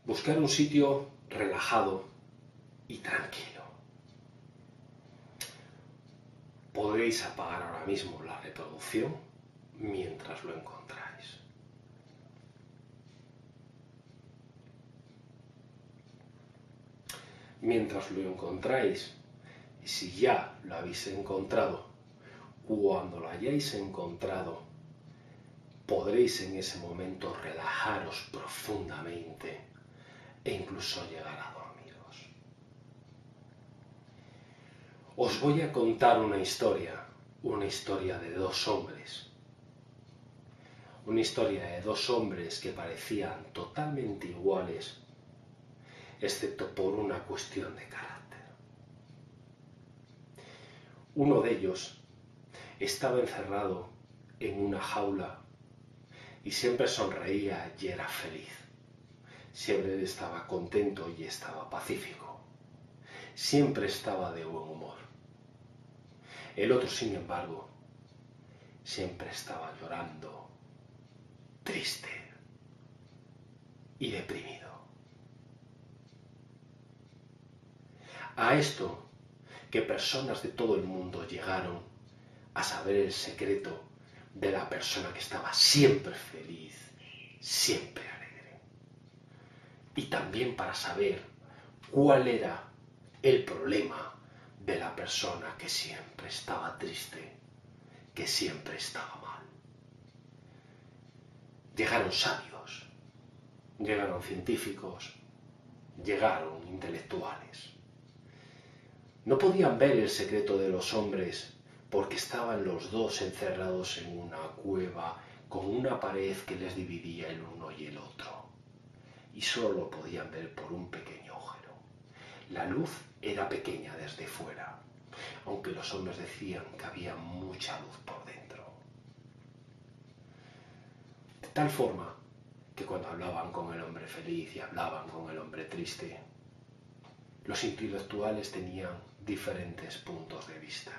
Buscar un sitio relajado y tranquilo. Podéis apagar ahora mismo la reproducción mientras lo encontráis. Mientras lo encontráis, y si ya lo habéis encontrado, cuando lo hayáis encontrado, podréis en ese momento relajaros profundamente e incluso llegar a dormiros. Os voy a contar una historia de dos hombres. Una historia de dos hombres que parecían totalmente iguales, excepto por una cuestión de carácter. Uno de ellos estaba encerrado en una jaula y siempre sonreía y era feliz. Siempre estaba contento y estaba pacífico. Siempre estaba de buen humor. El otro, sin embargo, siempre estaba llorando, triste y deprimido. A esto que personas de todo el mundo llegaron a saber el secreto de la persona que estaba siempre feliz, siempre alegre. Y también para saber cuál era el problema de la persona que siempre estaba triste, que siempre estaba mal. Llegaron sabios, llegaron científicos, llegaron intelectuales. No podían ver el secreto de los hombres porque estaban los dos encerrados en una cueva con una pared que les dividía el uno y el otro. Y solo lo podían ver por un pequeño agujero. La luz era pequeña desde fuera, aunque los hombres decían que había mucha luz por dentro. De tal forma que cuando hablaban con el hombre feliz y hablaban con el hombre triste, los intelectuales tenían diferentes puntos de vista.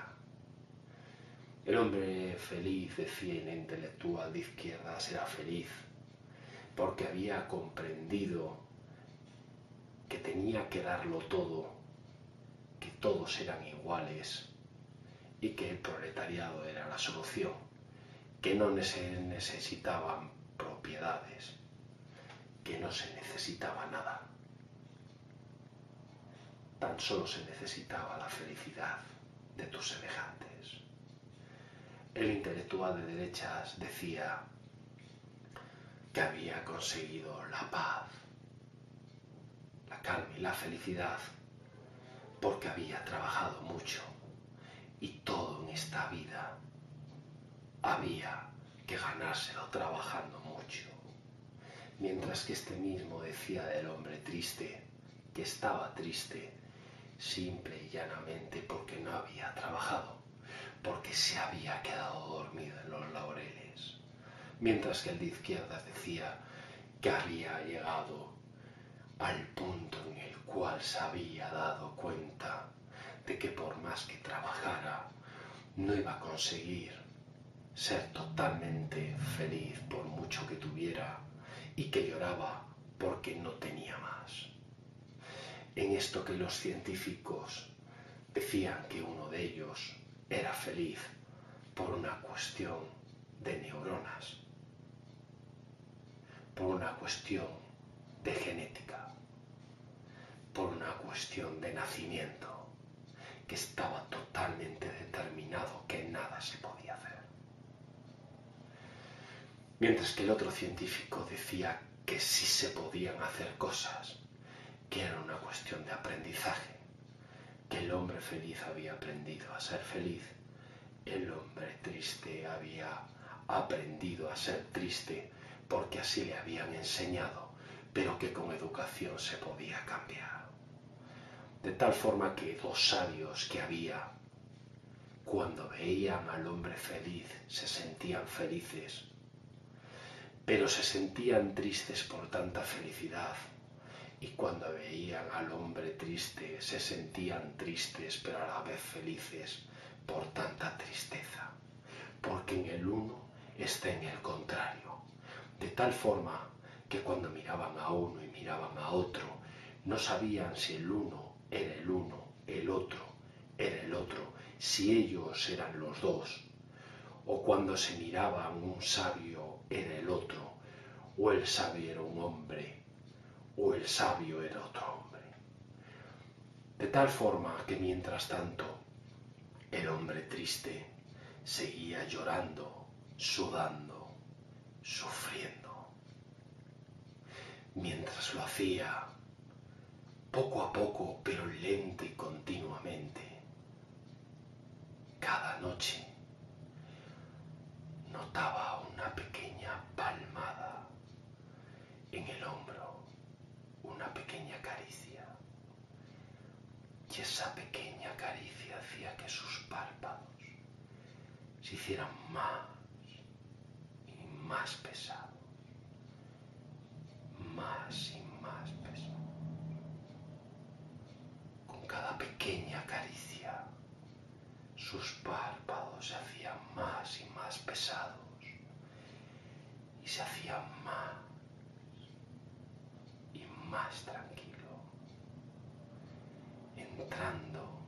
El hombre feliz, decía el intelectual de izquierdas, era feliz porque había comprendido que tenía que darlo todo, que todos eran iguales y que el proletariado era la solución, que no se necesitaban propiedades, que no se necesitaba nada. Tan solo se necesitaba la felicidad de tus semejantes. El intelectual de derechas decía que había conseguido la paz, la calma y la felicidad porque había trabajado mucho y todo en esta vida había que ganárselo trabajando mucho. Mientras que este mismo decía del hombre triste que estaba triste simple y llanamente porque no había trabajado, porque se había quedado dormido en los laureles. Mientras que el de izquierdas decía que había llegado al punto en el cual se había dado cuenta de que por más que trabajara no iba a conseguir ser totalmente feliz por mucho que tuviera y que lloraba porque no tenía más. En esto que los científicos decían que uno de ellos era feliz por una cuestión de neuronas, por una cuestión de genética, por una cuestión de nacimiento, que estaba totalmente determinado que nada se podía hacer. Mientras que el otro científico decía que sí se podían hacer cosas, que era una cuestión de aprendizaje, que el hombre feliz había aprendido a ser feliz, el hombre triste había aprendido a ser triste porque así le habían enseñado, pero que con educación se podía cambiar. De tal forma que dos sabios que había, cuando veían al hombre feliz, se sentían felices, pero se sentían tristes por tanta felicidad. Y cuando veían al hombre triste, se sentían tristes, pero a la vez felices por tanta tristeza. Porque en el uno está en el contrario. De tal forma que cuando miraban a uno y miraban a otro, no sabían si el uno era el uno, el otro era el otro, si ellos eran los dos, o cuando se miraban un sabio era el otro, o el sabio era un hombre, o el sabio era otro hombre. De tal forma que mientras tanto el hombre triste seguía llorando, sudando, sufriendo. Mientras lo hacía, poco a poco, pero lento y continuamente, cada noche notaba una pequeña palmada en el hombro, una pequeña caricia. Y esa pequeña caricia hacía que sus párpados se hicieran más y más pesados, más y más pesados. Con cada pequeña caricia, sus párpados se hacían más y más pesados y se hacían más y más tranquilo, entrando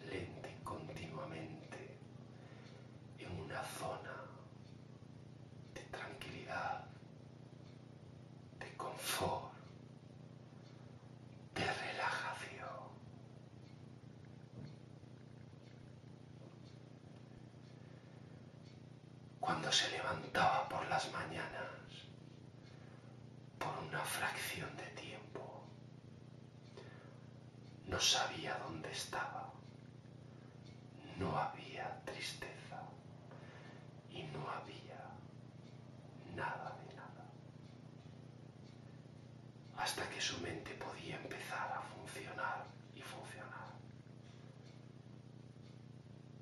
lenta y continuamente en una zona de tranquilidad, de confort, de relajación. Cuando se levantaba por las mañanas, por una fracción de tiempo, no sabía dónde estaba. No había tristeza y no había nada de nada. Hasta que su mente podía empezar a funcionar y funcionar.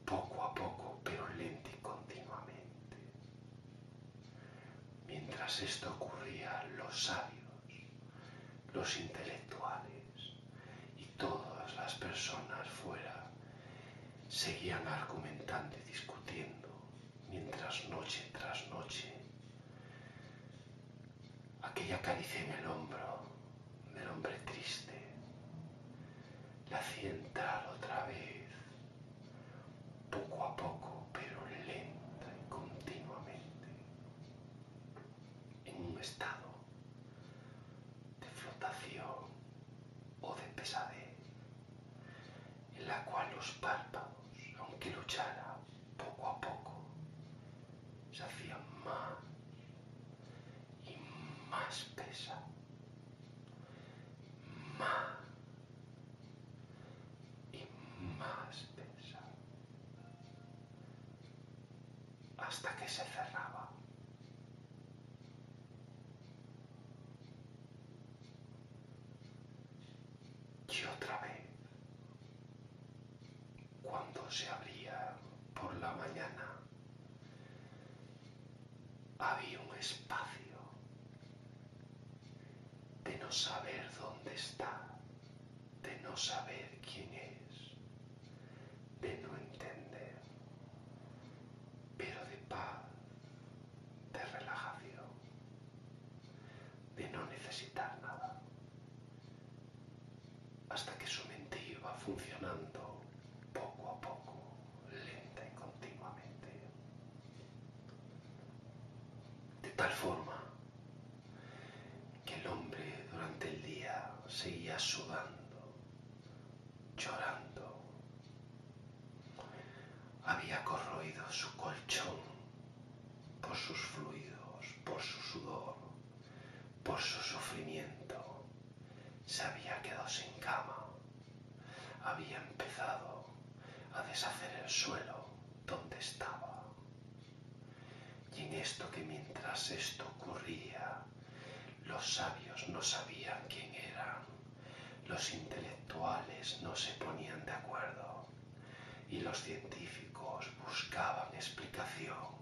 Poco a poco, pero lento y continuamente. Mientras esto ocurría, los sabios, los intelectuales y todas las personas fuera seguían argumentando y discutiendo, mientras noche tras noche aquella caricia en el hombro del hombre triste la hacía entrar otra vez, poco a poco, pero lenta y continuamente, en un estado de flotación o de pesadez, en la cual los párpados, aunque luchara poco a poco, se hacían más y más pesados, más y más pesados, hasta que se cerraba. Y otra vez, cuando se abría por la mañana, había un espacio de no saber dónde está, de no saber quién es, de no entender, pero de paz, de relajación, de no necesitar nada, hasta que su mente iba funcionando poco a poco, lenta y continuamente, de tal forma que el hombre durante el día seguía sudando, llorando. Había corroído su colchón por sus fluidos, por su sudor, por su sufrimiento. Se había quedado sin cama. Había empezado a deshacer el suelo donde estaba. Y en esto que mientras esto ocurría, los sabios no sabían quién eran, los intelectuales no se ponían de acuerdo y los científicos buscaban explicación.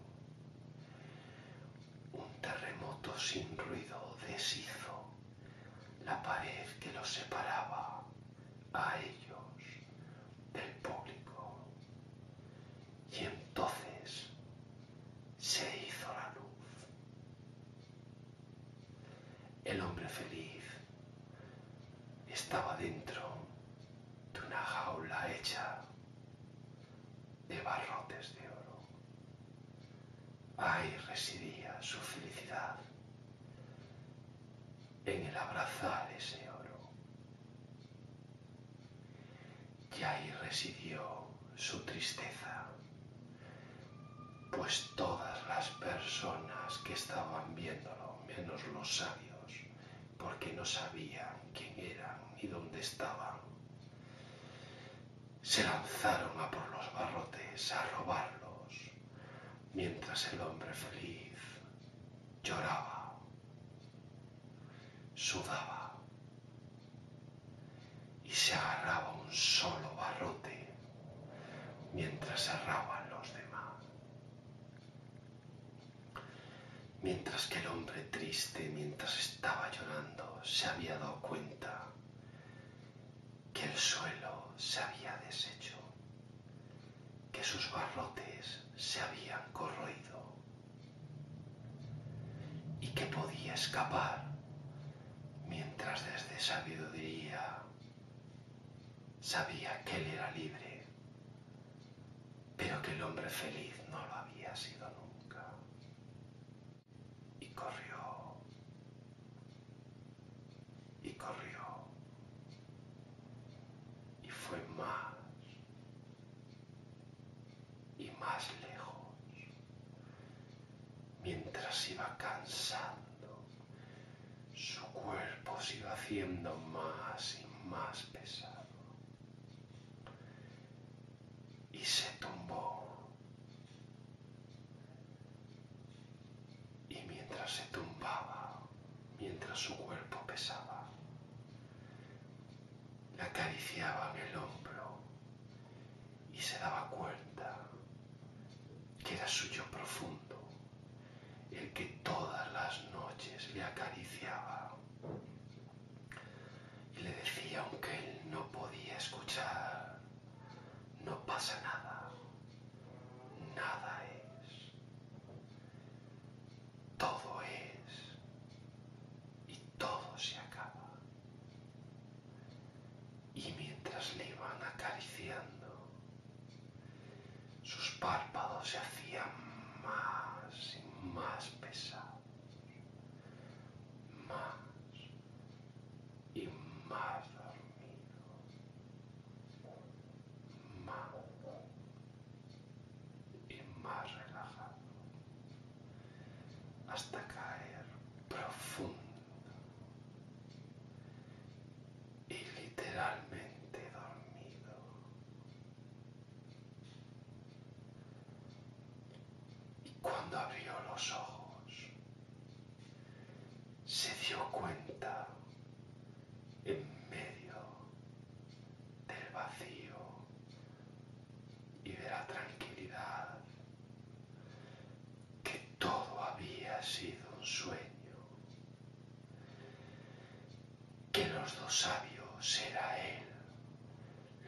Un terremoto sin ruido deshizo la pared que los separaba a ellos del público, y entonces se hizo la luz. El hombre feliz estaba dentro de una jaula hecha de barrotes de oro. Ahí residía su felicidad, en el abrazar ese oro. Y ahí residió su tristeza, pues todas las personas que estaban viéndolo, menos los sabios, porque no sabían quién eran ni dónde estaban, se lanzaron a por los barrotes a robarlos, mientras el hombre feliz lloraba, sudaba y se agarraba un solo barrote mientras erraban los demás. Mientras que el hombre triste, mientras estaba llorando, se había dado cuenta que el suelo se había deshecho, que sus barrotes se habían corroído y que podía escapar, mientras desde sabiduría sabía que él era libre, pero que el hombre feliz no lo había sido nunca. Y corrió, y corrió, y fue más y más lejos, mientras iba cansando, su cuerpo se iba haciendo más y más pesado, y se tumbó, y mientras se tumbaba, mientras su cuerpo pesaba, le acariciaban el hombro y se daba cuenta que era su yo profundo el que todas las noches le acariciaba y le decía, aunque él no podía escuchar, no pasa nada, nada es, todo es y todo se acaba. Y mientras le iban acariciando, sus párpados se hacían más y más pesados, más y más dormidos, más y más relajado, hasta caer profundo y literalmente dormido. Y cuando abrió los ojos, se dio cuenta, en medio del vacío y de la tranquilidad, que todo había sido un sueño, que los dos sabios era él,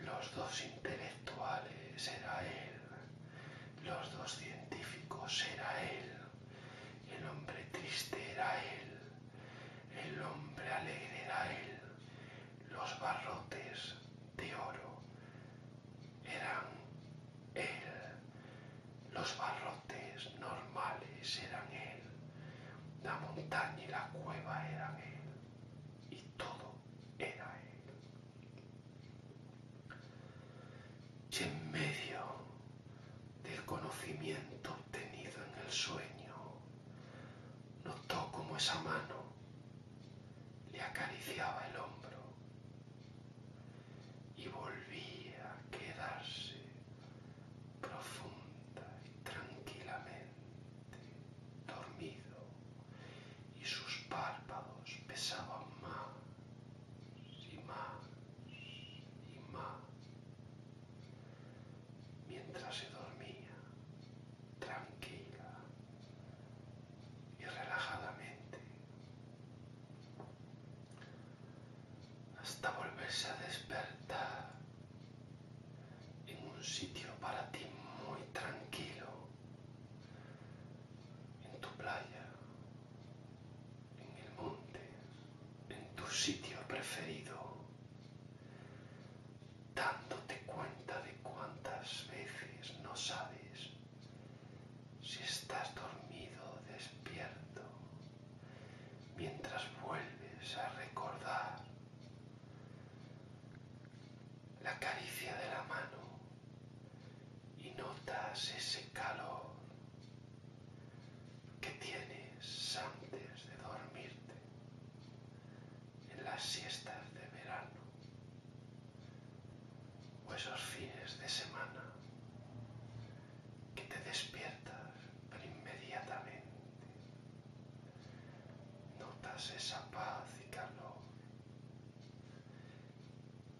los dos intelectuales era él, los dos científicos era él, el hombre triste era él, el hombre alegre era él, los barrotes de oro eran él, los barrotes normales eran él, la montaña y la cueva eran él, y todo era él. Y en medio del conocimiento obtenido en el sueño, notó como esa mano le acariciaba el hombro y volvía a quedarse profunda y tranquilamente dormido, y sus párpados pesaban más y más y más, mientras se dormía tranquila y relajadamente, hasta volverse a despertar en un sitio para ti muy tranquilo, en tu playa, en el monte, sitio preferido, dándote cuenta de cuántas veces no sabes si estás dormido o despierto, mientras vuelves a recordar la caricia de la mano y notas ese calor que tienes antes de dormirte en las siestas de verano o esos fines de semana que te despiertas pero inmediatamente notas esa paz y calor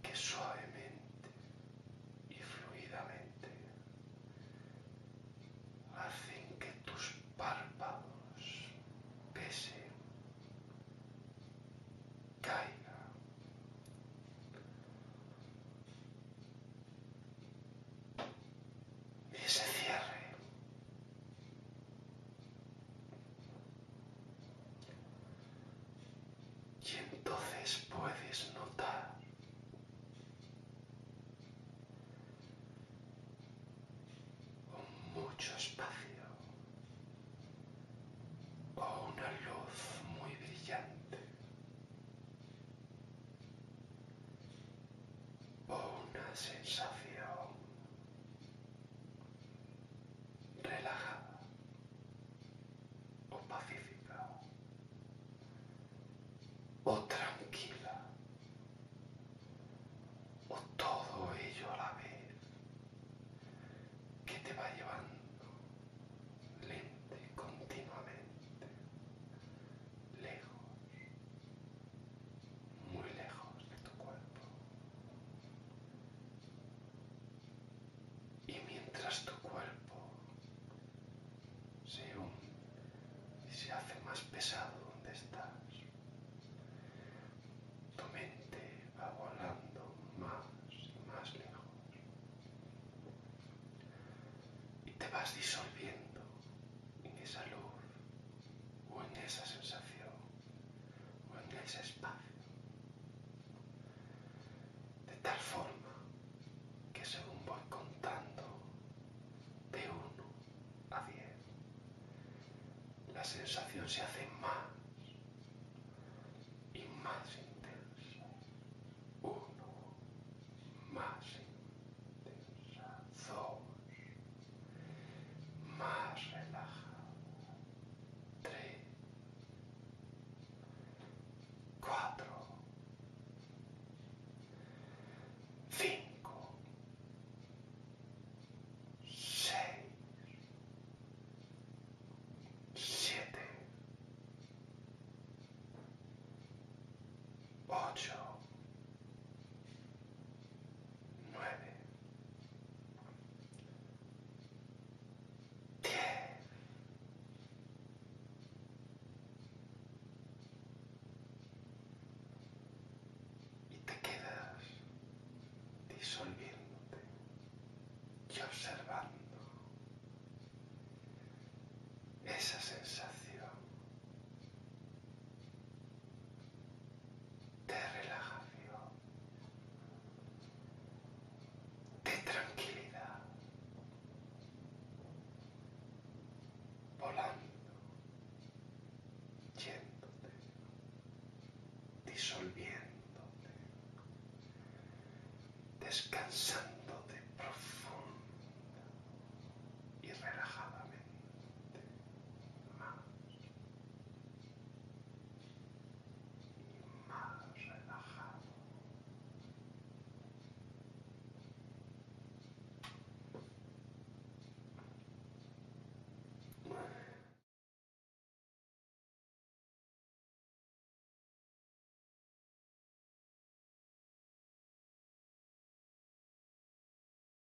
que suavemente y fluidamente hacen que tus párpados pesen, caigan y se cierre. Y entonces puedes notar mucho espacio o una luz muy brillante o una sensación relajada o pacífica o tranquila o todo ello a la vez que te va llevando lenta y continuamente lejos, muy lejos de tu cuerpo. Y mientras tu cuerpo se hunde y se hace más pesado donde estás, tu mente va volando más y más lejos y te vas disolviendo en esa luz o en esa sensación o en ese espacio, de tal forma que según voy contando de 1 a 10, la sensación se hace más y más intensa. 1, más intensa. 2, más relajada. 3, 4, 5, 6, 7, 8, 9, 10. Y te quedas disolviéndote y observando esa sensación de relajación, de tranquilidad, volando, yéndote, disolviéndote, descansándote profundamente.